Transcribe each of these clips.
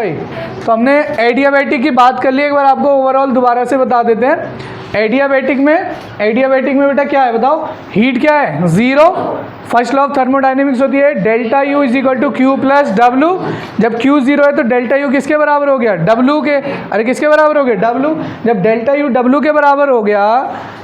भाई? तो हमने एडियाबैटिक की बात कर ली, एक बार आपको ओवरऑल दोबारा से बता देते हैं। एडियाबैटिक में बेटा क्या है बताओ? हीट क्या है? Zero. First law of thermodynamics होती है delta U is equal to Q plus W. जब क्यू जीरो है तो डेल्टा यू किसके बराबर हो गया? डब्लू के। अरे किसके बराबर हो गया? डब्लू। जब डेल्टा यू डब्लू के बराबर हो गया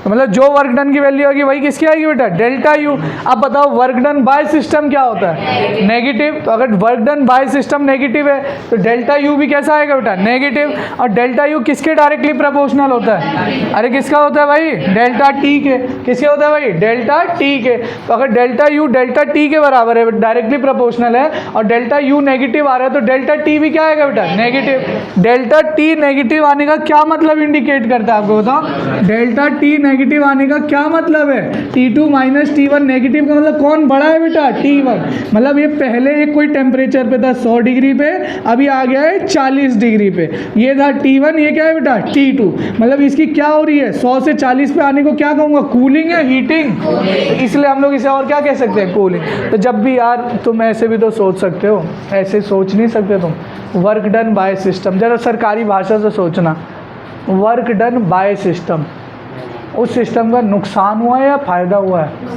तो मतलब जो वर्क डन की वैल्यू होगी वही किसकी आएगी बेटा? Delta U. अब बताओ वर्क डन बाय सिस्टम क्या होता है? नेगेटिव। तो अगर work done by system negative है तो डेल्टा यू भी कैसा आएगा बेटा? नेगेटिव। और डेल्टा यू किसके डायरेक्टली प्रोपोर्शनल होता है? अरे किसका होता है भाई? डेल्टा टी के। किसके होता है भाई? डेल्टा टी के। तो अगर डेल्टा यू डेल्टा टी के बराबर है, डायरेक्टली प्रोपोर्शनल है, और डेल्टा यू नेगेटिव आ रहा है तो डेल्टा टी भी क्या आएगा बेटा? नेगेटिव। डेल्टा टी नेगेटिव आने का क्या मतलब इंडिकेट करता है आपको बताओ? डेल्टा टी नेगेटिव आने का क्या मतलब है? T2 माइनस T1 नेगेटिव का मतलब कौन बड़ा है बेटा? T1। मतलब ये पहले एक कोई टेम्परेचर पे था 100 डिग्री पे, अभी आ गया है 40 डिग्री पे। ये था T1, ये क्या है बेटा? T2। मतलब इसकी क्या हो रही है? 100 से 40 पे आने को क्या कहूँगा? कूलिंग है, हीटिंग। इसलिए हम लोग इसे और क्या कह सकते हैं? कूलिंग। तो जब भी यार तुम ऐसे भी तो सोच सकते हो, ऐसे सोच नहीं सकते तुम। वर्क डन बाय सिस्टम, जरा सरकारी भाषा से सोचना। वर्क डन बाय सिस्टम, उस सिस्टम का नुकसान हुआ है या फ़ायदा हुआ है?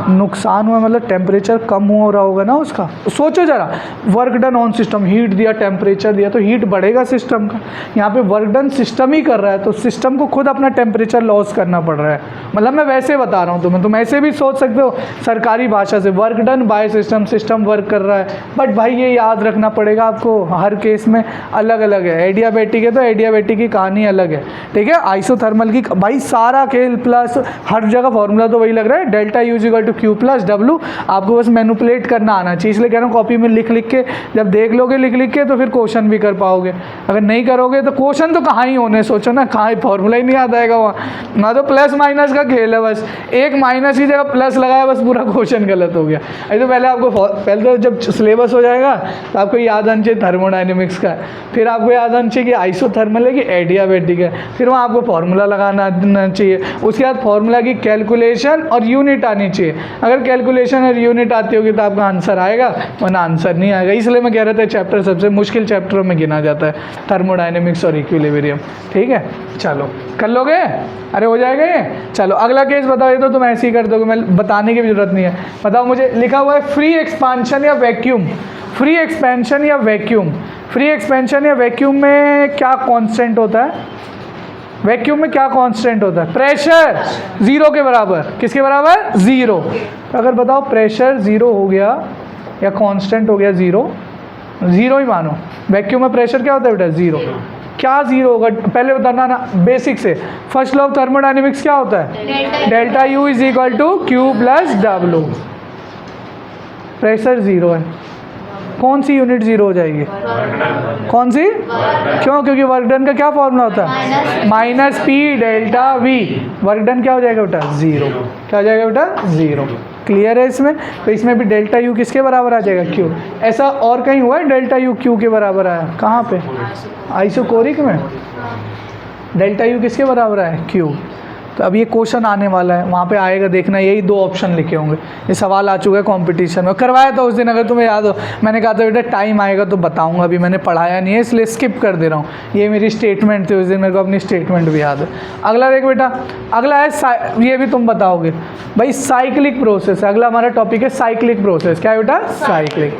नुकसान हुआ मतलब टेम्परेचर कम हो रहा होगा ना उसका। सोचो ज़रा, work done on system, heat दिया, टेम्परेचर दिया, तो हीट बढ़ेगा सिस्टम का। यहाँ पे वर्क डन सिस्टम ही कर रहा है तो सिस्टम को खुद अपना टेम्परेचर लॉस करना पड़ रहा है। मतलब मैं वैसे बता रहा हूँ तुम्हें, तुम ऐसे भी सोच सकते हो सरकारी भाषा से, work done by system, system work कर रहा है। बट भाई ये याद रखना पड़ेगा आपको, हर केस में अलग अलग है। एडियाबैटिक है तो एडियाबैटिक की कहानी अलग है, ठीक है। आइसोथर्मल की भाई सारा खेल प्लस हर जगह फॉर्मूला तो वही लग रहा है, delta U equal to Q plus W. आपको बस मैनिपुलेट करना आना चाहिए, इसलिए कह रहा हूँ कॉपी में लिख लिख के जब देख लोगे लिख लिख के तो फिर क्वेश्चन भी कर पाओगे। अगर नहीं करोगे तो क्वेश्चन तो कहाँ ही होने, सोचो ना, कहाँ फॉर्मूला ही नहीं याद आएगा वहाँ तो प्लस माइनस का खेल है, बस एक माइनस की जगह प्लस लगाया, बस पूरा क्वेश्चन गलत हो गया। अरे तो पहले तो जब सिलेबस हो जाएगा तो आपको याद आना चाहिए थर्मोडायनेमिक्स का, फिर आपको याद आना चाहिए कि आइसोथर्मल है कि एडियाबैटिक है, फिर वहाँ आपको फॉर्मूला लगाना आना चाहिए। उसके बाद फॉर्मूला की कैलकुलेशन और यूनिट आनी चाहिए। अगर कैलकुलेशन और यूनिट आती होगी तो आपका आंसर आएगा, वरना आंसर नहीं आएगा। इसलिए मैं कह रहा था चैप्टर सबसे मुश्किल चैप्टरों में गिना जाता है, थर्मोडायनेमिक्स और इक्विलिब्रियम, ठीक है। चलो कर लोगे? अरे हो जाएगा ये। चलो अगला केस बताओ, ये तो तुम ऐसे ही कर दोगे, मैं बताने की भी जरूरत नहीं है। बताओ मुझे, लिखा हुआ है फ्री एक्सपांशन या वैक्यूम। फ्री एक्सपेंशन या वैक्यूम, फ्री एक्सपेंशन या वैक्यूम में क्या कांस्टेंट होता है? वैक्यूम में क्या कांस्टेंट होता है? प्रेशर जीरो के बराबर। किसके बराबर? जीरो। तो अगर बताओ प्रेशर जीरो हो गया या कांस्टेंट हो गया जीरो, जीरो ही मानो। वैक्यूम में प्रेशर क्या होता है बेटा? जीरो। क्या जीरो होगा पहले बताना ना, बेसिक से। फर्स्ट लॉ ऑफ थर्मोडायनेमिक्स क्या होता है? Delta U is equal to Q plus W. Pressure zero है, कौन सी यूनिट जीरो हो जाएगी? कौन सी? क्यों? क्योंकि वर्क डन का क्या फॉर्मूला होता है? Minus P delta we. Work done क्या हो जाएगा बेटा? जीरो। क्या हो जाएगा बेटा? जीरो। क्लियर है इसमें? तो इसमें भी डेल्टा यू किसके बराबर आ जाएगा? क्यू। ऐसा और कहीं हुआ है डेल्टा यू क्यू के बराबर आया? कहाँ पे? आइसोकोरिक में डेल्टा यू किसके बराबर आया? क्यू। तो अब ये क्वेश्चन आने वाला है, वहाँ पे आएगा, देखना, यही दो ऑप्शन लिखे होंगे। ये सवाल आ चुका है कंपटीशन में, करवाया था उस दिन, अगर तुम्हें याद हो। मैंने कहा था बेटा टाइम आएगा तो बताऊंगा, अभी मैंने पढ़ाया नहीं है इसलिए स्किप कर दे रहा हूँ। ये मेरी स्टेटमेंट थी उस दिन, मेरे को अपनी स्टेटमेंट भी याद है। अगला देख बेटा, अगला है, ये भी तुम बताओगे भाई, साइक्लिक प्रोसेस। अगला हमारा टॉपिक है साइक्लिक प्रोसेस। क्या है बेटा? साइक्लिक।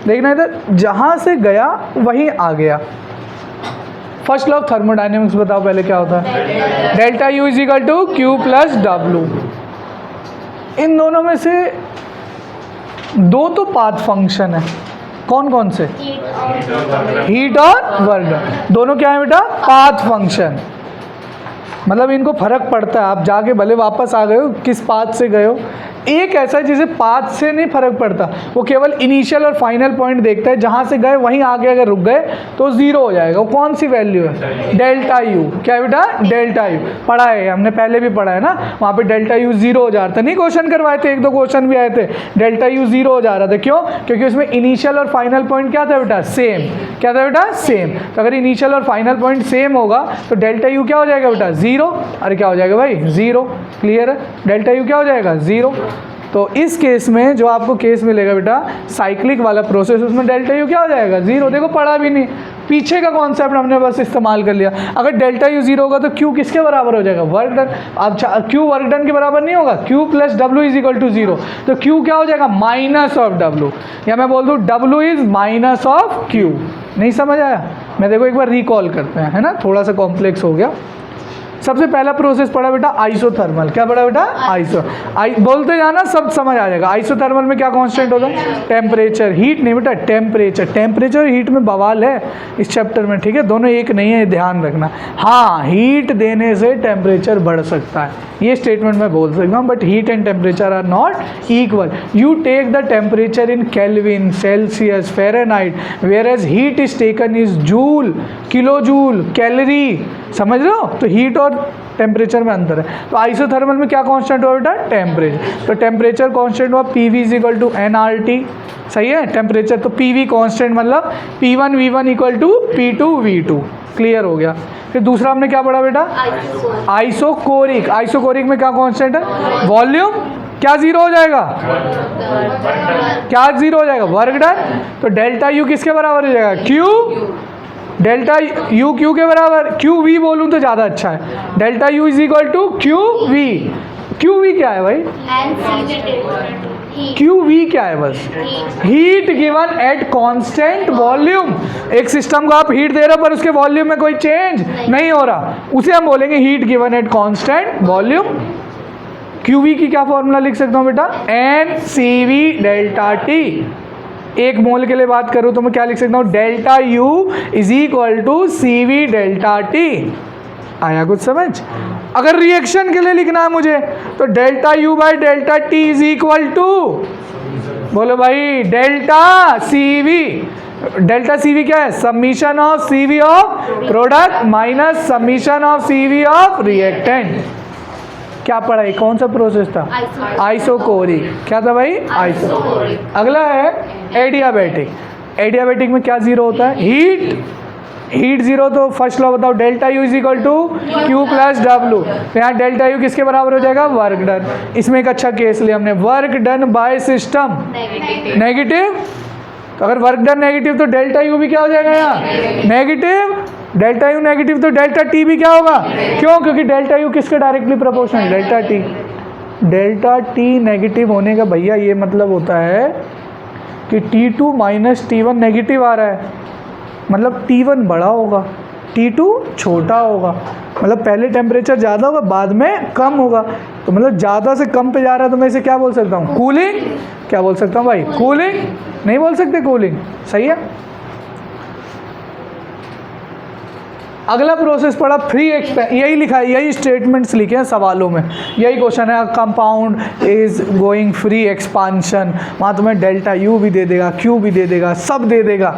देखना इधर, जहाँ से गया वहीं आ गया। फर्स्ट लॉ ऑफ थर्मोडायनेमिक्स बताओ पहले क्या होता है? Delta U is equal to Q plus W. इन दोनों में से दो तो पाथ फंक्शन है, कौन कौन से? हीट और वर्क। दोनों क्या है बेटा? Path function. मतलब इनको फर्क पड़ता है, आप जाके भले वापस आ गए हो, किस पाथ से गए हो। एक ऐसा जिसे पाथ से नहीं फर्क पड़ता, वो केवल इनिशियल और फाइनल पॉइंट देखता है, जहाँ से गए वहीं आगे अगर रुक गए तो जीरो हो जाएगा। वो कौन सी वैल्यू है? Delta you. क्या है बेटा? Delta U. पढ़ा है हमने, पहले भी पढ़ा है ना, वहाँ पे डेल्टा यू जीरो हो जा रहा था। नहीं क्वेश्चन करवाए थे, एक दो क्वेश्चन भी आए थे, डेल्टा यू जीरो हो जा रहा था। क्यों? क्योंकि उसमें इनिशियल और फाइनल पॉइंट क्या था बेटा? सेम। क्या था बेटा? सेम। तो अगर इनिशियल और फाइनल पॉइंट सेम होगा तो डेल्टा यू क्या हो जाएगा बेटा? जीरो। अरे क्या हो जाएगा भाई? जीरो। क्लियर है? डेल्टा यू क्या हो जाएगा? जीरो। तो इस केस में जो आपको केस मिलेगा बेटा साइक्लिक वाला प्रोसेस, उसमें डेल्टा यू क्या हो जाएगा 0। देखो पढ़ा भी नहीं, पीछे का कॉन्सेप्ट हमने बस इस्तेमाल कर लिया। अगर डेल्टा यू 0 होगा तो क्यू किसके बराबर हो जाएगा, वर्क डन। अब क्यू वर्क डन के बराबर नहीं होगा, Q plus W is equal to 0, तो क्यू क्या हो जाएगा माइनस ऑफ डब्ल्यू, या मैं बोल दूँ W is minus of Q. नहीं समझ आया? मैं देखो एक बार रिकॉल करते हैं, है ना, थोड़ा सा कॉम्प्लेक्स हो गया। सबसे पहला प्रोसेस पढ़ा बेटा आइसोथर्मल। क्या पढ़ा बेटा? बोलते जाना सब समझ आ जाएगा। आइसोथर्मल में क्या कांस्टेंट होगा, टेम्परेचर। हीट नहीं बेटा, टेम्परेचर। टेम्परेचर और हीट में बवाल है इस चैप्टर में, ठीक है, दोनों एक नहीं है, ध्यान रखना। हाँ, हीट देने से टेम्परेचर बढ़ सकता है, ये स्टेटमेंट मैं बोल सकता हूँ, but heat and temperature are not equal. You take the temperature in kelvin, Celsius, Fahrenheit, whereas heat is taken is joule, kilo joule, calorie. समझ रहे हो? तो हीट और टेम्परेचर में अंतर है। तो आइसोथर्मल में क्या कांस्टेंट हुआ बेटा, टेम्परेचर। तो टेम्परेचर कांस्टेंट हुआ PV is equal to NRT, सही है। टेम्परेचर तो PV कांस्टेंट मतलब P1 V1 equal to P2 V2, clear हो गया। फिर दूसरा हमने क्या पढ़ा बेटा, आइसोकोरिक। आइसोकोरिक में क्या कांस्टेंट है, वॉल्यूम। क्या 0 हो जाएगा, क्या 0 हो जाएगा, वर्क डन। तो डेल्टा यू किसके बराबर हो जाएगा, क्यू। डेल्टा यू क्यू के बराबर, क्यू वी बोलूँ तो ज़्यादा अच्छा है। Delta U is equal to Q V. Q V क्या है भाई, क्यू वी क्या है, बस heat given at constant volume. एक सिस्टम को आप हीट दे रहे हो पर उसके वॉल्यूम में कोई चेंज नहीं हो रहा, उसे हम बोलेंगे heat given at constant volume. Q V की क्या फॉर्मूला लिख सकता हूँ बेटा, NCV डेल्टा टी। एक मोल के लिए बात करूँ तो मैं क्या लिख सकता हूँ, delta U is equal to CV delta T. आया कुछ समझ? अगर रिएक्शन के लिए लिखना है मुझे तो delta U by delta T is equal to, बोलो भाई, डेल्टा CV। डेल्टा CV क्या है, summation of CV of product minus summation of CV of reactant. क्या पढ़ा है, कौन सा प्रोसेस था, आइसोकोरिक। क्या था भाई, आइसोकोरिक। अगला है एडियाबैटिक। एडियाबैटिक में क्या 0 होता है, हीट। हीट 0 तो फर्स्ट लॉ बताओ, delta U is equal to Q plus W. तो यहाँ डेल्टा यू किसके बराबर हो जाएगा, वर्क डन। इसमें एक अच्छा केस लिया हमने, work done by system negative. तो अगर वर्क डन नेगेटिव तो डेल्टा यू भी क्या हो जाएगा यहाँ, नेगेटिव। डेल्टा यू नेगेटिव तो डेल्टा टी भी क्या होगा, क्यों, क्योंकि डेल्टा यू किसके directly proportional, delta T. Delta T negative होने का भैया ये मतलब होता है कि T2 माइनस T1 नेगेटिव आ रहा है, मतलब T1 बड़ा होगा, T2 छोटा होगा। मतलब पहले टेम्परेचर ज़्यादा होगा, बाद में कम होगा। तो मतलब ज़्यादा से कम पे जा रहा है, तो मैं इसे क्या बोल सकता हूँ, कूलिंग। क्या बोल सकता हूँ भाई, कूलिंग। नहीं बोल सकते कूलिंग, सही है। अगला प्रोसेस पढ़ा फ्री एक्सपेंशन। यही लिखा है, यही स्टेटमेंट्स लिखे हैं सवालों में, यही क्वेश्चन है। Compound is going free expansion, वहाँ तुम्हें डेल्टा यू भी दे देगा, क्यू भी दे देगा, सब दे देगा,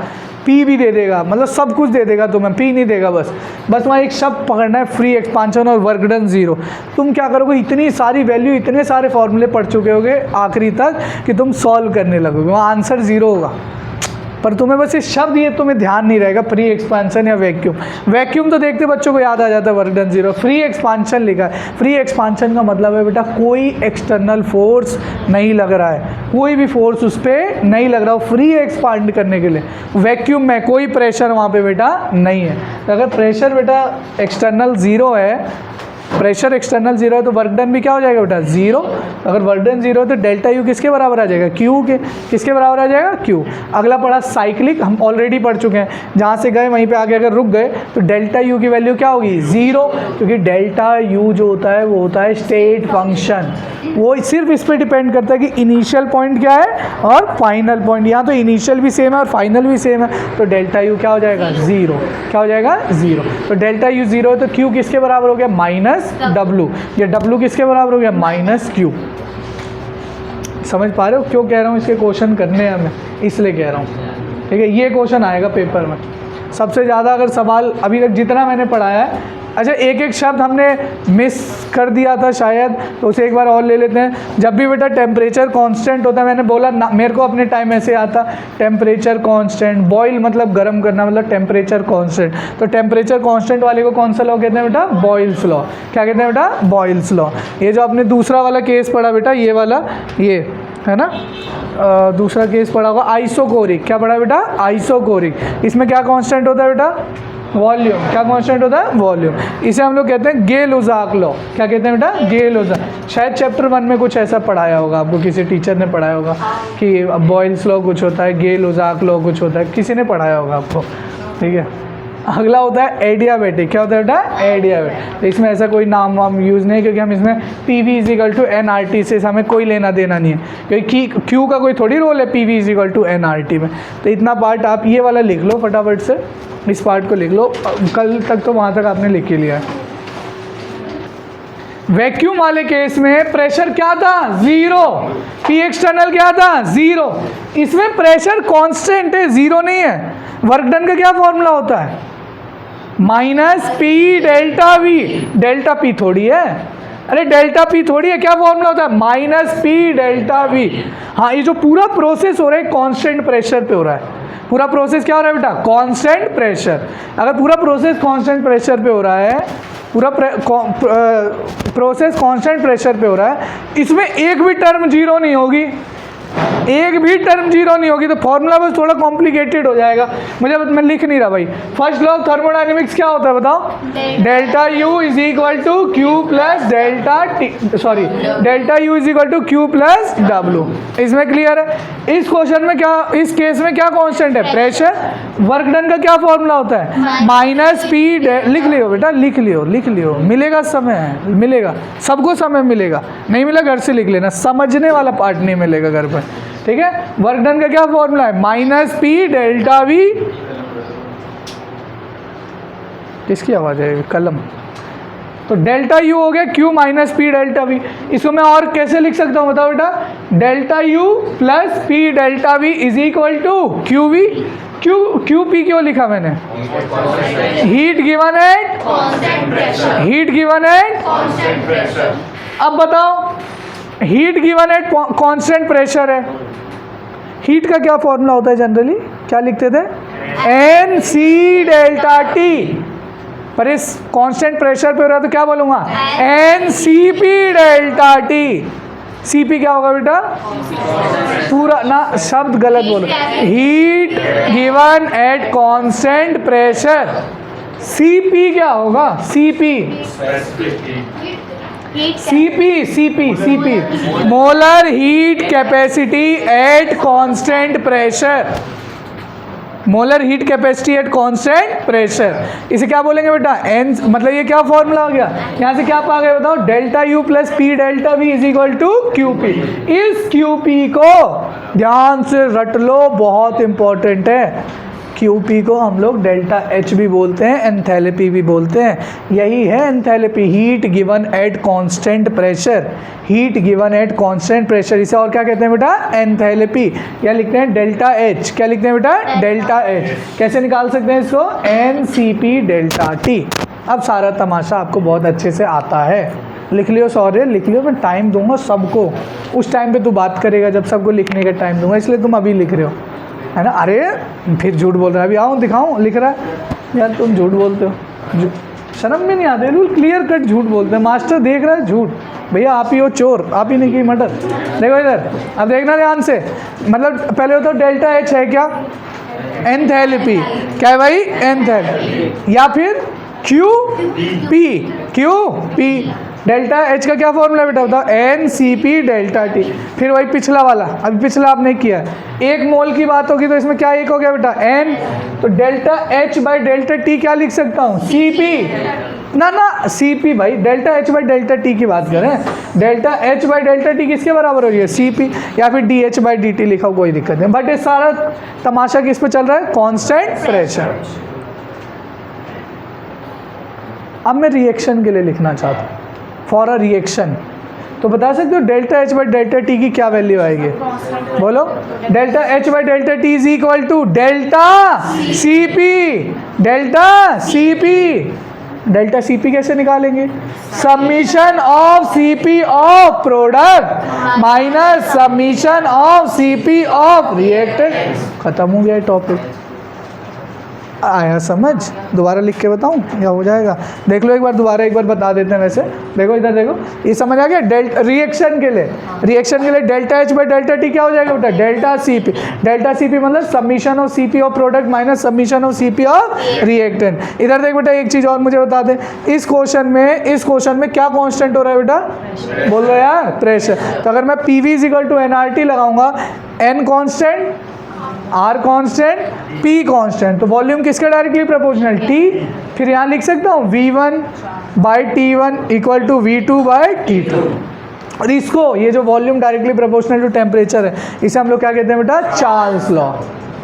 पी भी दे देगा, मतलब सब कुछ दे देगा तुम्हें, पी नहीं देगा। बस वहाँ एक शब्द पकड़ना है, फ्री एक्सपांशन और वर्क डन 0। तुम क्या करोगे, इतनी सारी वैल्यू, इतने सारे फॉर्मूले पढ़ चुके होगे आखिरी तक कि तुम सॉल्व करने लगोगे, वहाँ आंसर 0 होगा। पर तुम्हें बस ये शब्द, ये तुम्हें ध्यान नहीं रहेगा, फ्री एक्सपांशन या वैक्यूम। वैक्यूम तो देखते बच्चों को याद आ जाता है, वर्क डन 0। फ्री एक्सपांशन लिखा है। फ्री एक्सपांशन का मतलब है बेटा कोई एक्सटर्नल फोर्स नहीं लग रहा है, कोई भी फोर्स उस पर नहीं लग रहा हो फ्री एक्सपांड करने के लिए। वैक्यूम में कोई प्रेशर वहाँ पे बेटा नहीं है। तो अगर प्रेशर बेटा एक्सटर्नल 0 है, प्रेशर एक्सटर्नल 0 है, तो वर्क डन भी क्या हो जाएगा बेटा, 0। अगर वर्क डन 0 है तो डेल्टा यू किसके बराबर आ जाएगा, क्यू के। किसके बराबर आ जाएगा, क्यू। अगला पढ़ा साइक्लिक, हम ऑलरेडी पढ़ चुके हैं, जहाँ से गए वहीं पे आगे अगर रुक गए तो डेल्टा यू की वैल्यू क्या होगी, 0, क्योंकि डेल्टा यू जो होता है वो होता है स्टेट फंक्शन। वो सिर्फ इस पर डिपेंड करता है कि इनिशियल पॉइंट क्या है और फाइनल पॉइंट। यहाँ तो इनिशियल भी सेम है और फाइनल भी सेम है, तो डेल्टा यू क्या हो जाएगा, 0। क्या हो जाएगा, 0। तो डेल्टा यू 0 है तो क्यू किसके बराबर हो गया, माइनस W। या W किसके बराबर हो गया, माइनस Q। समझ पा रहे हो क्यों कह रहा हूँ, इसके क्वेश्चन करने हैं हमें, इसलिए कह रहा हूँ, ठीक है। ये क्वेश्चन आएगा पेपर में सबसे ज़्यादा। अगर सवाल अभी तक जितना मैंने पढ़ाया है, अच्छा एक एक शब्द हमने मिस कर दिया था शायद, तो उसे एक बार और ले लेते हैं। जब भी बेटा टेम्परेचर कांस्टेंट होता है, मैंने बोला ना, मेरे को अपने टाइम ऐसे आता टेम्परेचर कांस्टेंट, बॉयल मतलब गर्म करना, मतलब टेम्परेचर कांस्टेंट। तो टेम्परेचर कांस्टेंट वाले को कौन सा लॉ कहते हैं बेटा? Boyle's law. क्या कहते हैं बेटा? Boyle's law. ये जो आपने दूसरा वाला केस पढ़ा बेटा, ये वाला, ये है ना, दूसरा केस पढ़ा होगा आइसोकोरिक। क्या पढ़ा बेटा? आइसोकोरिक। इसमें क्या कांस्टेंट होता है बेटा? वॉल्यूम। क्या कांस्टेंट होता है? वॉल्यूम। इसे हम लोग कहते हैं गेल-लुसाक लॉ। क्या कहते हैं बेटा? गेल-लुसाक। शायद चैप्टर 1 में कुछ ऐसा पढ़ाया होगा आपको, किसी टीचर ने पढ़ाया होगा कि बॉयल्स लॉ कुछ होता है, गेल-लुसाक लॉ कुछ होता है, किसी ने पढ़ाया होगा आपको। ठीक है। अगला होता है एडियाबेटिक। क्या होता है बेटा? एडियाबेटिक। तो इसमें ऐसा कोई नाम वाम यूज़ नहीं, क्योंकि हम इसमें PV = nRT से हमें कोई लेना देना नहीं है, क्योंकि Q का कोई थोड़ी रोल है PV = nRT में। तो इतना पार्ट आप ये वाला लिख लो फटाफट से, इस पार्ट को लिख लो। कल तक तो वहाँ तक आपने लिख के लिया है। वैक्यूम वाले केस में प्रेशर क्या था? 0। P एक्सटर्नल क्या था? 0। इसमें प्रेशर कांस्टेंट है, 0 नहीं है। वर्क डन का क्या फॉर्मूला होता है? -P ΔV। डेल्टा P थोड़ी है, अरे डेल्टा P थोड़ी है। क्या फॉर्मूला होता है? -P ΔV। हाँ, ये जो पूरा प्रोसेस हो रहा है कांस्टेंट प्रेशर पे हो रहा है। पूरा प्रोसेस क्या हो रहा है बेटा? Constant pressure. अगर पूरा प्रोसेस कांस्टेंट प्रेशर पे हो रहा है, पूरा प्रोसेस कांस्टेंट प्रेशर पे हो रहा है, इसमें एक भी टर्म 0 नहीं होगी, एक भी टर्म 0 नहीं होगी, तो फॉर्मूला बस थोड़ा कॉम्प्लिकेटेड हो जाएगा। मैं लिख नहीं रहा भाई। फर्स्ट लॉ ऑफ थर्मोडायनेमिक्स क्या होता है बताओ? Delta U = Q plus delta T, sorry delta U = Q plus W। इसमें क्लियर है? इस क्वेश्चन में क्या, इस केस में क्या कांस्टेंट है? प्रेशर। वर्क डन का क्या फॉर्मूला होता है? -P। लिख लियो बेटा, लिख लियो, मिलेगा समय, मिलेगा सबको, समय मिलेगा। नहीं मिला घर से लिख लेना, समझने वाला पार्ट नहीं मिलेगा घर पर। ठीक है। वर्क डन का क्या फॉर्मूला है? -P ΔV। किसकी आवाज है? कलम। तो डेल्टा U हो गया Q -P ΔV। इसको मैं और कैसे लिख सकता हूँ बताओ बेटा? Delta U + P ΔV = QV। QP क्यों लिखा मैंने? Heat given at constant pressure. अब बताओ, heat given at constant pressure है, हीट का क्या फॉर्मूला होता है जनरली? क्या लिखते थे? NC ΔT। पर इस कांस्टेंट प्रेशर पे हो रहा है तो क्या बोलूँगा? NCP ΔT। CP क्या होगा बेटा? पूरा ना शब्द गलत बोलो। Heat given at constant pressure. CP क्या होगा? CP molar heat capacity at constant pressure. Molar heat capacity at constant pressure. इसे क्या बोलेंगे बेटा? N, मतलब ये क्या फॉर्मूला हो गया? यहाँ से क्या पा गए बताओ? Delta U + P ΔV = QP। इस QP को ध्यान से रट लो, बहुत इंपॉर्टेंट है। QP को हम लोग डेल्टा H भी बोलते हैं, एंथैल्पी भी बोलते हैं। यही है enthalpy, heat given at constant pressure. Heat given at constant pressure, इसे और क्या कहते हैं बेटा? एंथैल्पी। या लिखते हैं डेल्टा H। क्या लिखते हैं बेटा? Delta H। कैसे निकाल सकते हैं इसको? NCP ΔT। अब सारा तमाशा आपको बहुत अच्छे से आता है। लिख लियो, सॉरी लिख लियो, मैं टाइम दूंगा सबको। उस टाइम पे तू बात करेगा जब सबको लिखने का टाइम दूंगा, इसलिए तुम अभी लिख रहे हो, है ना? अरे फिर झूठ बोल रहा है, अभी आओ दिखाऊं, लिख रहा है यार, तुम झूठ बोलते हो, शर्म में नहीं आते, बिल्कुल क्लियर कट झूठ बोलते हैं। मास्टर देख रहा है झूठ, भैया आप ही हो चोर, आप ही ने की मटर। देखो इधर, अब देखना ध्यान से, मतलब पहले हो तो डेल्टा H है क्या? एंथैल्पी। क्या है भाई? एंथैल्पी। या फिर QP। डेल्टा H का क्या फॉर्मूला बेटा बताओ? NCP ΔT। फिर वही पिछला वाला, अभी पिछला आपने किया, एक मोल की बात होगी तो इसमें क्या एक हो गया बेटा? N। तो डेल्टा H/ΔT क्या लिख सकता हूँ? CP। ना CP भाई, डेल्टा H/ΔT की बात करें। डेल्टा H/ΔT किसके बराबर हो रही है? CP। या फिर DH/dt लिखा, कोई दिक्कत नहीं। बट ये सारा तमाशा किस पे चल रहा है? Constant pressure. अब मैं रिएक्शन के लिए लिखना चाहता हूँ, फॉर अ रिएक्शन। तो बता सकते हो डेल्टा H/ΔT की क्या वैल्यू आएगी? बोलो। Delta H/ΔT = delta CP। Delta CP कैसे निकालेंगे? Summation of CP of product minus summation of CP of reactant. खत्म हो गया टॉपिक। आया समझ? दोबारा लिख के बताऊं या हो जाएगा? देख लो एक बार, दोबारा एक बार बता देते हैं। वैसे देखो इधर देखो, ये समझ आ गया? रिएक्शन के लिए delta H by delta T क्या हो जाएगा बेटा? Delta CP. डेल्टा सीपी मतलब submission of CP of product minus submission of CP of reactant. इधर देख बेटा, एक चीज़ और मुझे बता दें, इस क्वेश्चन में क्या कॉन्स्टेंट हो रहा है बेटा? बोल रहे यार, प्रेशर। तो अगर मैं P V equal to N R T लगाऊंगा, N constant, R constant, P constant, तो वॉल्यूम किसके डायरेक्टली प्रोपोर्शनल? टी। फिर यहाँ लिख सकता हूँ V1 by T1 equal to V2 by T2। और इसको, ये जो volume directly proportional to temperature है, इसे हम लोग क्या कहते हैं बेटा? Charles law.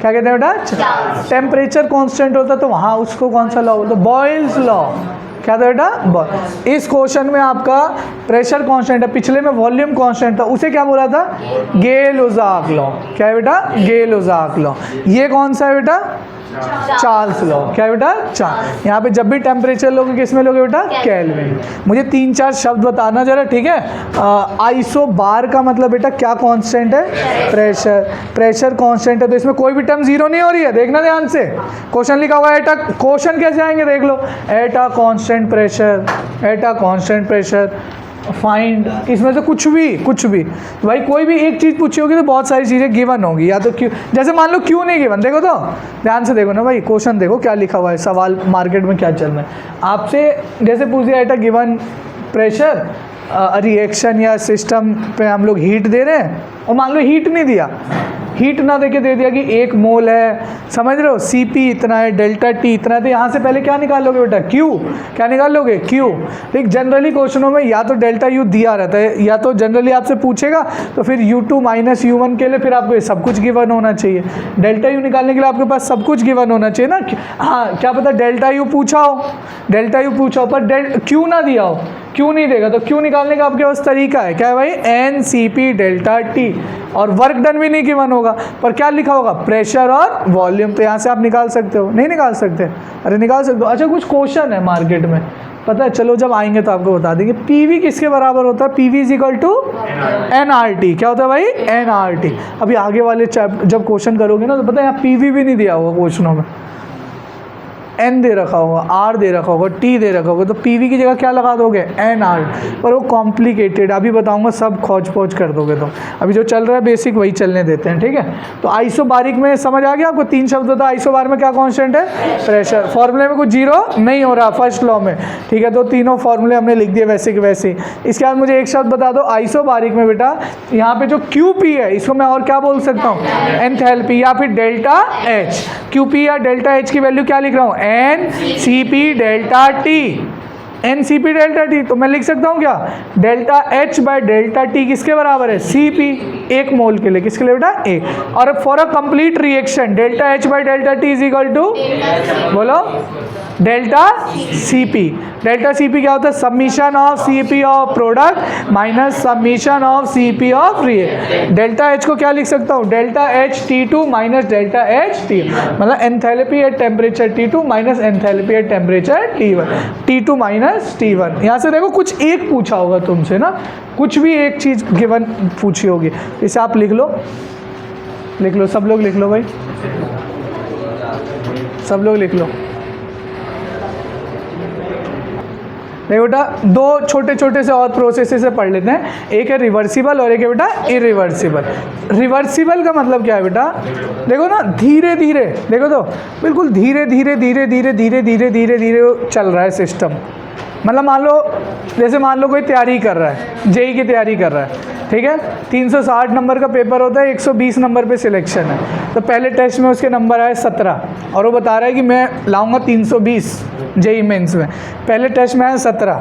क्या कहते हैं बेटा? टेम्परेचर कांस्टेंट होता तो वहाँ उसको कौन सा लॉ बोलते? Boyle's law. क्या था बेटा? इस क्वेश्चन में आपका प्रेशर कांस्टेंट है, पिछले में वॉल्यूम कांस्टेंट था, उसे क्या बोला था? गेल-लुसाक लॉ। क्या है बेटा? गेल-लुसाक लॉ। ये कौन सा है बेटा? Charles law. क्या है बेटा? यहाँ पे जब भी टेम्परेचर लोगे किस में लोगे बेटा? केल्विन। मुझे 3-4 शब्द बताना जरा, ठीक है? आइसोबार का मतलब बेटा क्या कांस्टेंट है? प्रेशर कांस्टेंट है, तो इसमें कोई भी टर्म जीरो नहीं हो रही है। देखना ध्यान से, क्वेश्चन लिखा हुआ है एट अ, क्वेश्चन कैसे आएंगे देख लो, at a constant pressure find, इसमें से कुछ भी भाई, कोई भी एक चीज़ पूछी होगी तो बहुत सारी चीज़ें गिवन होगी। या तो क्यों, जैसे मान लो क्यों नहीं गिवन, देखो तो ध्यान से देखो ना भाई, क्वेश्चन देखो क्या लिखा हुआ है, सवाल मार्केट में क्या चल रहा है। आपसे जैसे पूछ दिया at a given pressure, reaction या सिस्टम पे हम लोग हीट दे रहे हैं, और मान लो हीट नहीं दिया, हीट ना देके दे दिया कि 1 मोल है, समझ रहे हो? सीपी इतना है, डेल्टा टी इतना है, तो यहाँ से पहले क्या निकाल लोगे बेटा? क्यू। क्या निकाल लोगे? क्यू। लेकिन जनरली क्वेश्चनों में या तो डेल्टा यू दिया रहता है, या तो जनरली आपसे पूछेगा तो फिर U2 माइनस U1 के लिए फिर आपको सब कुछ गिवन होना चाहिए। डेल्टा यू निकालने के लिए आपके पास सब कुछ गिवन होना चाहिए ना। हाँ, क्या पता डेल्टा यू पूछा हो पर क्यू ना दिया हो, क्यों नहीं देगा, तो क्यों निकालने का आपके पास तरीका है, क्या है भाई? N C P delta T. और वर्क डन भी नहीं गिवन होगा, पर क्या लिखा होगा? प्रेशर और वॉल्यूम। तो यहाँ से आप निकाल सकते हो, नहीं निकाल सकते? अरे निकाल सकते हो। अच्छा, कुछ क्वेश्चन है मार्केट में, पता है? चलो जब आएंगे तो आपको बता देंगे। पीवी किसके बराबर होता है? PV is equal to NRT. क्या होता है भाई? एनआरटी। अभी आगे वाले जब क्वेश्चन करोगे ना तो पता है यहाँ पीवी भी नहीं दिया होगा क्वेश्चनों में, एन दे रखा होगा, आर दे रखा होगा, टी दे रखा होगा, तो पीवी की जगह क्या लगा दोगे? N R. पर वो कॉम्प्लिकेटेड, अभी बताऊंगा, सब खोज पोज कर दोगे। तो अभी जो चल रहा है बेसिक वही चलने देते हैं, ठीक है? तो आइसोबारिक में समझ आ गया आपको? 3 शब्द होता है आइसोबार में। क्या कॉन्स्टेंट है? प्रेशर। फॉर्मूले में कुछ जीरो नहीं हो रहा फर्स्ट लॉ में, ठीक है? तो तीनों फॉर्मूले हमने लिख दिए वैसे के वैसे। इसके बाद मुझे एक शब्द बता दो आइसोबारिक में बेटा, यहाँ पे जो QP है इसको मैं और क्या बोल सकता हूँ? एंथैल्पी या फिर डेल्टा H। QP या डेल्टा H की वैल्यू क्या लिख रहा हूँ? N C P delta T. N C P delta T, तो मैं लिख सकता हूँ क्या? Delta H by delta T किसके बराबर है? CP। 1 मोल के लिए किसके लिए बेटा? 1। और for a complete reaction delta H by delta T is equal to, बोलो, डेल्टा CP। डेल्टा CP क्या होता है? Submission of CP of product minus submission of CP of react. Delta H को क्या लिख सकता हूँ? Delta H T2 minus delta H T, मतलब enthalpy at temperature T2 minus enthalpy at temperature T1, T2 minus T1। यहाँ से देखो कुछ एक पूछा होगा तुमसे ना, कुछ भी एक चीज़ गिवन पूछी होगी, इसे आप लिख लो, सब लोग लिख लो भाई, सब लोग लिख लो। देखो बेटा, 2 छोटे छोटे से और प्रोसेस से पढ़ लेते हैं। एक है रिवर्सिबल और एक है बेटा इरिवर्सिबल। रिवर्सिबल का मतलब क्या है बेटा? देखो ना, धीरे धीरे, देखो तो बिल्कुल धीरे धीरे धीरे धीरे धीरे धीरे धीरे धीरे चल रहा है सिस्टम। मतलब मान लो कोई तैयारी कर रहा है, जेई की तैयारी कर रहा है, ठीक है? 360 नंबर का पेपर होता है, 120 नंबर पे सिलेक्शन है। तो पहले टेस्ट में उसके नंबर आए 17 और वो बता रहा है कि मैं लाऊंगा 320 जेई मेंस में। पहले टेस्ट में आया 17,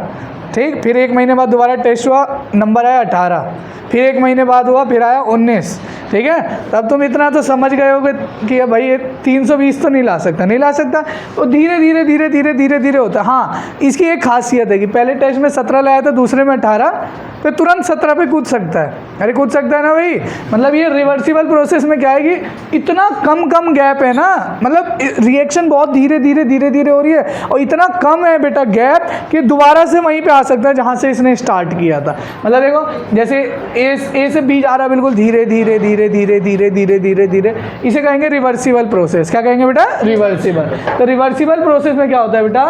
ठीक? फिर 1 महीने बाद दोबारा टेस्ट हुआ, नंबर आया 18, फिर 1 महीने बाद हुआ, फिर आया 19, ठीक है। तब तुम इतना तो समझ गए होगे कि भाई ये 320 तो नहीं ला सकता, नहीं ला सकता, तो धीरे धीरे धीरे धीरे धीरे धीरे होता है। हाँ, इसकी एक खासियत है कि पहले टेस्ट में 17 लाया था, दूसरे में 18, तो तुरंत 17 पे कूद सकता है। अरे कूद सकता है ना भाई, मतलब ये रिवर्सिबल प्रोसेस में क्या है कि इतना कम गैप है ना, मतलब रिएक्शन बहुत धीरे धीरे धीरे धीरे हो रही है और इतना कम है बेटा गैप कि दोबारा से वहीं पे आ सकता है जहाँ से इसने स्टार्ट किया था। मतलब देखो जैसे ए से बी जा रहा है बिल्कुल धीरे धीरे धीरे धीरे धीरे धीरे धीरे धीरे, इसे कहेंगे रिवर्सिबल प्रोसेस। क्या कहेंगे बेटा? रिवर्सिबल। तो रिवर्सिबल प्रोसेस में क्या होता है बेटा,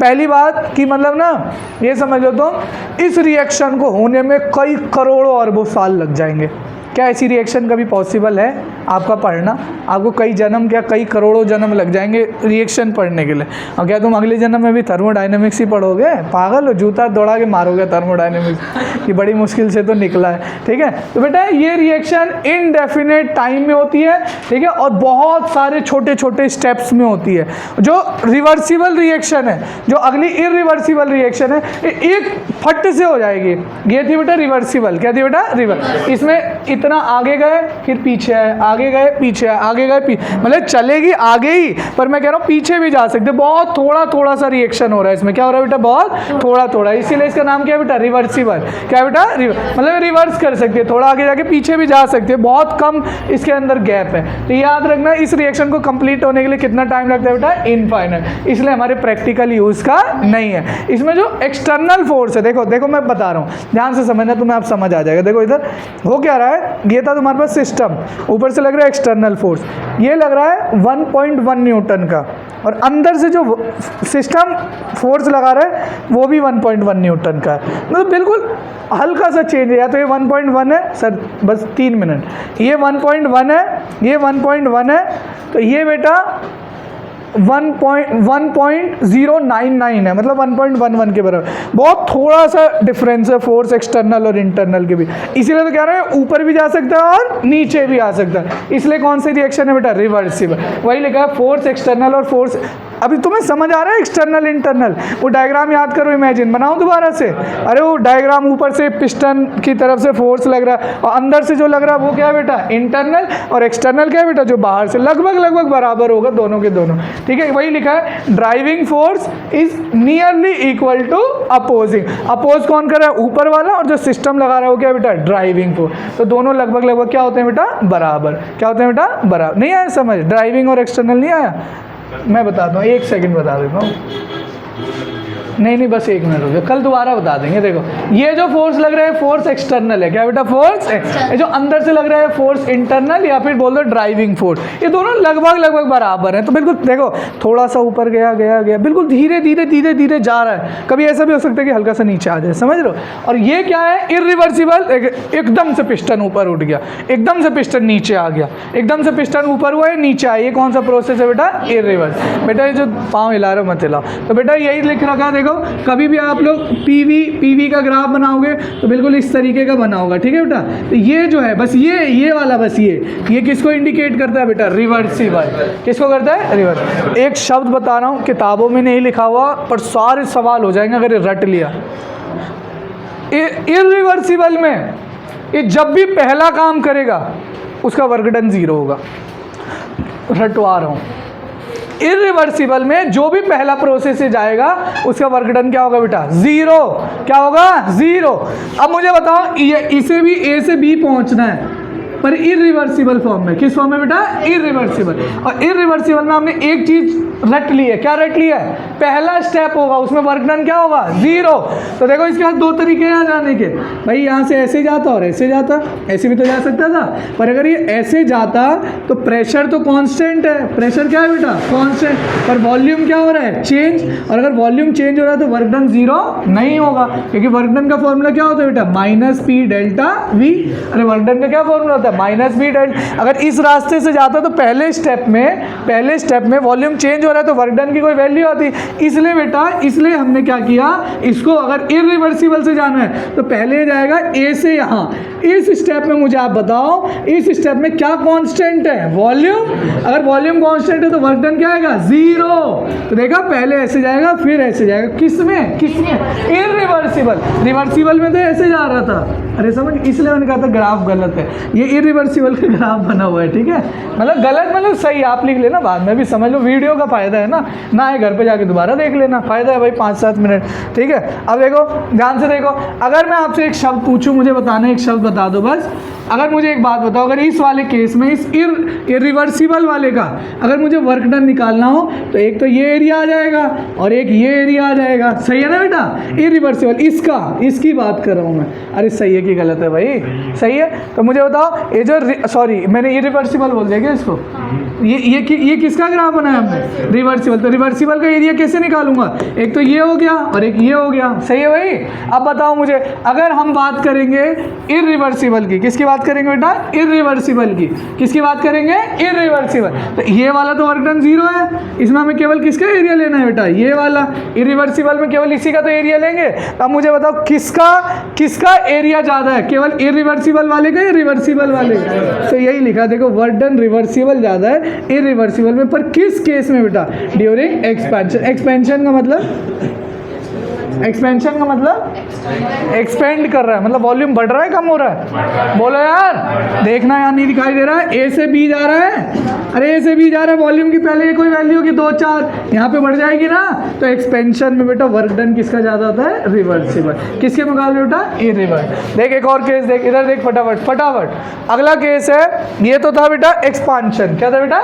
पहली बात कि मतलब ना ये समझ लो तुम, इस रिएक्शन को होने में कई करोड़ों अरबों साल लग जाएंगे। क्या ऐसी रिएक्शन कभी पॉसिबल है आपका पढ़ना? आपको कई जन्म, क्या कई करोड़ों जन्म लग जाएंगे रिएक्शन पढ़ने के लिए। और क्या तुम अगले जन्म में भी थर्मोडायनेमिक्स ही पढ़ोगे? पागल हो, जूता दौड़ा के मारोगे थर्मोडायनेमिक्स, ये बड़ी मुश्किल से तो निकला है, ठीक है। तो बेटा ये रिएक्शन इनडेफिनेट टाइम में होती है, ठीक है, और बहुत सारे छोटे छोटे स्टेप्स में होती है। जो रिवर्सिबल रिएक्शन है, जो अगली इरिवर्सिबल रिएक्शन है, एक फट से हो जाएगी। ये थी बेटा रिवर्सिबल। क्या थी बेटा? रिवर्स। इसमें इतना आगे गए फिर पीछे आए, आगे गए पीछे आए, आगे गए पीछे, मतलब चलेगी आगे ही, पर मैं कह रहा हूँ पीछे भी जा सकते। बहुत थोड़ा थोड़ा सा रिएक्शन हो रहा है इसमें। क्या हो रहा है बेटा? बहुत थोड़ा थोड़ा, इसीलिए इसका नाम क्या है बेटा? रिवर्सिबल। क्या बेटा? मतलब रिवर्स कर सकती है, थोड़ा आगे जाके पीछे भी जा सकती है, बहुत कम इसके अंदर गैप है। तो याद रखना इस रिएक्शन को कंप्लीट होने के लिए कितना टाइम लगता है बेटा? इनफाइनाइट। इसलिए हमारे प्रैक्टिकल यूज का नहीं है। इसमें जो एक्सटर्नल फोर्स है, देखो देखो मैं बता रहा हूँ, ध्यान से समझना, तुम्हें आप समझ आ जाएगा। देखो इधर हो क्या रहा है, ये था तुम्हारे पास सिस्टम, ऊपर से लग रहा है एक्सटर्नल फोर्स, ये लग रहा है 1.1 न्यूटन का, और अंदर से जो सिस्टम फोर्स लगा रहा है वो भी 1.1 न्यूटन का है। मतलब बिल्कुल हल्का सा चेंज है। या तो ये 1.1 है सर, बस 3 मिनट, ये 1.1 है, ये 1.1 है, तो ये बेटा 1.099 है, मतलब 1.11 के बराबर। बहुत थोड़ा सा डिफरेंस है फोर्स एक्सटर्नल और इंटरनल के भी। इसीलिए तो कह रहे हैं ऊपर भी जा सकता है और नीचे भी आ सकता है। इसलिए कौन सी रिएक्शन है बेटा? रिवर्सिबल। वही लिखा है फोर्स एक्सटर्नल और फोर्स। अभी तुम्हें समझ आ रहा है एक्सटर्नल इंटरनल? वो डायग्राम याद करो, इमेजिन बनाओ दोबारा से। अरे वो डायग्राम, ऊपर से पिस्टन की तरफ से फोर्स लग रहा है और अंदर से जो लग रहा है वो क्या है बेटा? इंटरनल। और एक्सटर्नल क्या है बेटा? जो बाहर से, लगभग बराबर होगा दोनों के दोनों, ठीक है। वही लिखा है driving force is nearly equal to opposing. Oppose कौन कर रहा है? ऊपर वाला, और जो सिस्टम लगा रहा है वो क्या है बेटा? Driving force. तो दोनों लगभग क्या होते हैं बेटा? बराबर। क्या होते हैं बेटा? बराबर। नहीं आया समझ? ड्राइविंग और एक्सटर्नल नहीं आया? मैं बताता हूँ, 1 सेकंड बता देता हूँ। नहीं बस 1 मिनट हो गया, कल दोबारा बता देंगे। देखो ये जो फोर्स लग रहा है फोर्स एक्सटर्नल है। क्या बेटा? फोर्स। ये जो अंदर से लग रहा है फोर्स इंटरनल, या फिर बोल दो ड्राइविंग फोर्स। ये दोनों लगभग बराबर हैं। तो बिल्कुल देखो थोड़ा सा ऊपर गया, बिल्कुल धीरे धीरे जा रहा है। कभी ऐसा भी हो सकता है कि हल्का सा नीचे आ जाए, समझ लो। और ये क्या है? इरिवर्सिबल। एकदम से पिस्टन ऊपर उठ गया, एकदम से पिस्टन नीचे आ गया, एकदम से पिस्टन ऊपर हुआ है नीचे आया। ये कौन सा प्रोसेस है बेटा? इरिवर्स। बेटा ये जो पाँव हिला रहे हो मत हिलाओ। तो बेटा यही लिख रखा है, देखो कभी भी आप लोग पीवी का ग्राफ बनाओगे तो बिल्कुल इस तरीके का बना होगा, ठीक है बेटा। तो ये जो है बस ये वाला, बस ये किसको इंडिकेट करता है बेटा? रिवर्सिबल। किसको करता है? रिवर्स। एक शब्द बता रहा हूँ, किताबों में नहीं लिखा हुआ, पर सारे सवाल हो जाएंगे अगर ये रट लिया। इरिवर्सिबल में ये जब भी पहला काम करेगा उसका वर्क डन 0 होगा। रटवा रहा हूँ, इरिवर्सिबल में जो भी पहला प्रोसेस से जाएगा उसका वर्क डन क्या होगा बेटा? 0। क्या होगा? 0। अब मुझे बताओ, इसे भी ए से बी पहुंचना है, पर इरिवर्सिबल फॉर्म में। किस फॉर्म में बेटा? इरिवर्सिबल। और इरिवर्सिबल में हमने एक चीज रट ली है। क्या रट लिया है? पहला स्टेप होगा, उसमें वर्क डन क्या होगा? 0। तो देखो इसके बाद 2 तरीके हैं जाने के। भाई यहाँ से ऐसे जाता और ऐसे जाता, ऐसे भी तो जा सकता था, पर अगर ये ऐसे जाता तो प्रेशर तो कांस्टेंट है। प्रेशर क्या है बेटा? कांस्टेंट। पर वॉल्यूम क्या हो रहा है? चेंज। और अगर वॉल्यूम चेंज हो रहा है तो वर्क डन 0 नहीं होगा, क्योंकि वर्क डन का फॉर्मूला क्या होता है बेटा? -P delta V। अरे वर्क डन का क्या फॉर्मूला होता है? -P delta. अगर इस रास्ते से जाता तो पहले स्टेप में वॉल्यूम चेंज हो रहा है तो वर्क डन की कोई वैल्यू आती, इसलिए बेटा, इसलिए हमने क्या किया, इसको अगर इरिवर्सिबल से जाना है तो पहले जाएगा ए से यहाँ। इस स्टेप में मुझे आप बताओ, इस स्टेप में क्या कांस्टेंट है, वॉल्यूम। अगर वॉल्यूम कांस्टेंट है तो वर्क डन क्या आएगा, 0। तो देखा, पहले ऐसे जाएगा फिर ऐसे जाएगा, किसमें इरिवर्सिबल। रिवर्सिबल में तो ऐसे जा रहा था, अरे समझ, इसलिए मैंने कहा था ग्राफ गलत है, ये इरिवर्सिबल का ग्राफ बना हुआ है, ठीक है। मतलब गलत मतलब सही, आप लिख लेना, बाद में भी समझ लो, वीडियो का फायदा है ना है घर पे जाके दोबारा देख लेना, फायदा है भाई 5-7 मिनट, ठीक है। अब देखो ध्यान से देखो, अगर मैं आपसे एक शब्द पूछूं, मुझे बताना, एक शब्द बता दो बस। अगर मुझे एक बात बताओ, अगर इस वाले केस में, इस इरिवर्सिबल वाले का अगर मुझे वर्क डन निकालना हो तो एक तो ये एरिया आ जाएगा और एक ये एरिया आ जाएगा, सही है ना बेटा। इरिवर्सिबल, इसकी बात कर रहा हूँ मैं। अरे सही है कि गलत है भाई, सही है। तो मुझे बताओ, ये जो सॉरी मैंने इरिवर्सिबल बोल दिया क्या इसको, ये किसका ग्राफ बनाया हमने, रिवर्सिबल। तो रिवर्सिबल का एरिया कैसे निकालूंगा, एक तो ये हो गया और एक ये हो गया, सही है भाई। अब बताओ मुझे, अगर हम बात करेंगे इरिवर्सिबल की, किसकी बात करेंगे बेटा, इरिवर्सिबल की, किसकी बात करेंगे, इरिवर्सिबल। तो ये वाला तो वर्क डन 0 है, इसमें हमें केवल किसका एरिया लेना है बेटा, ये वाला। इरिवर्सिबल में केवल इसी का तो एरिया लेंगे। अब मुझे बताओ किसका एरिया ज़्यादा है, केवल इरिवर्सिबल वाले का या रिवर्सिबल वाले का। तो यही लिखा, देखो वर्क डन रिवर्सिबल ज़्यादा है इरिवर्सिबल में, पर किस केस में बेटा, ड्यूरिंग एक्सपेंशन। एक्सपेंशन का मतलब, एक्सपेंशन का मतलब एक्सपेंड कर रहा है, मतलब वॉल्यूम बढ़ रहा है कम हो रहा है, बोलो यार। देखना यहाँ नहीं दिखाई दे रहा है, ए से बी जा रहा है, अरे ए से बी जा रहा है, वॉल्यूम की पहले ये कोई वैल्यू होगी 2, 4, यहाँ पे बढ़ जाएगी ना। तो एक्सपेंशन में बेटा वर्क डन किसका ज़्यादा होता है, रिवर्सिबल। किसके मुकाबले बेटा, इरिवर्सिबल। देख एक और केस देख, इधर देख फटाफट। अगला केस है, ये तो था बेटा एक्सपांशन, क्या था बेटा,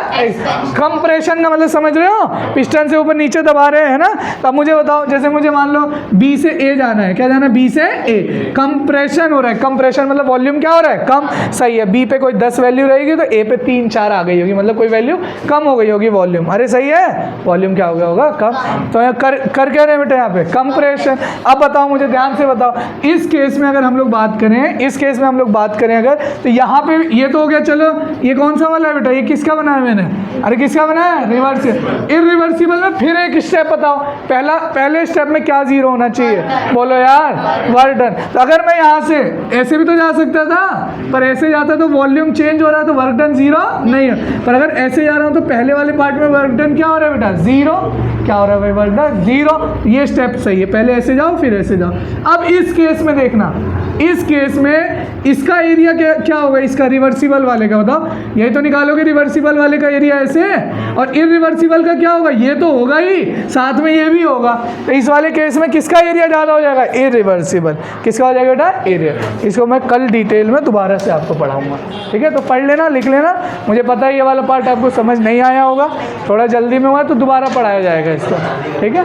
कंप्रेशन का मतलब समझ रहे हो, पिस्टन से ऊपर नीचे दबा रहे हैं ना। तो अब मुझे बताओ, जैसे मुझे मान लो बी से ए जाना है, क्या जाना है, बी से ए, कंप्रेशन हो रहा है। कंप्रेशन मतलब वॉल्यूम क्या हो रहा है, कम, सही है। बी पे कोई 10 वैल्यू रहेगी तो ए पे 3-4 आ गई होगी, मतलब कोई वैल्यू कम हो गई होगी वॉल्यूम, अरे सही है, वॉल्यूम क्या हो गया होगा, कम। तो यहाँ कर क्या रहे हैं बेटा, यहाँ पे कंप्रेशन। अब बताओ मुझे, ध्यान से बताओ, इस केस में अगर हम लोग बात करें, अगर तो यहाँ पे ये तो हो गया, चलो ये कौन सा वाला है बेटा, ये किसका बनाया मैंने, अरे किसका बनाया, रिवर्सिबल। इरिवर्सिबल में फिर एक स्टेप बताओ, पहले स्टेप में क्या 0 होना चाहिए, बोलो यार, वर्क डन। तो अगर मैं यहाँ से ऐसे भी तो जा सकता था, पर ऐसे जाता तो वॉल्यूम चेंज हो रहा है तो वर्क डन 0 नहीं है। पर अगर ऐसे जा रहा हूँ तो पहले वाले पार्ट में वर्क डन क्या हो रहा है बेटा, 0। क्या हो रहा है भाई, वर्क डन 0। ये स्टेप सही है, पहले ऐसे जाओ फिर ऐसे जाओ। अब इस केस में देखना, इस केस में इसका एरिया क्या होगा, इसका रिवर्सिबल वाले का, बताओ। यही तो निकालोगे, रिवर्सिबल वाले का एरिया ऐसे, और इरिवर्सिबल का क्या होगा, ये तो होगा ही, साथ में ये भी होगा। तो इस वाले केस में किसका एरिया ज़्यादा हो जाएगा, इरिवर्सिबल। किसका हो जाएगा बेटा, एरिया। इसको मैं कल डिटेल में दोबारा से आपको पढ़ाऊंगा, ठीक है। तो पढ़ लेना, लिख लेना। मुझे पता है ये वाला पार्ट आपको समझ नहीं आया होगा, थोड़ा जल्दी में हुआ तो दोबारा पढ़ाया जाएगा इसको, ठीक है।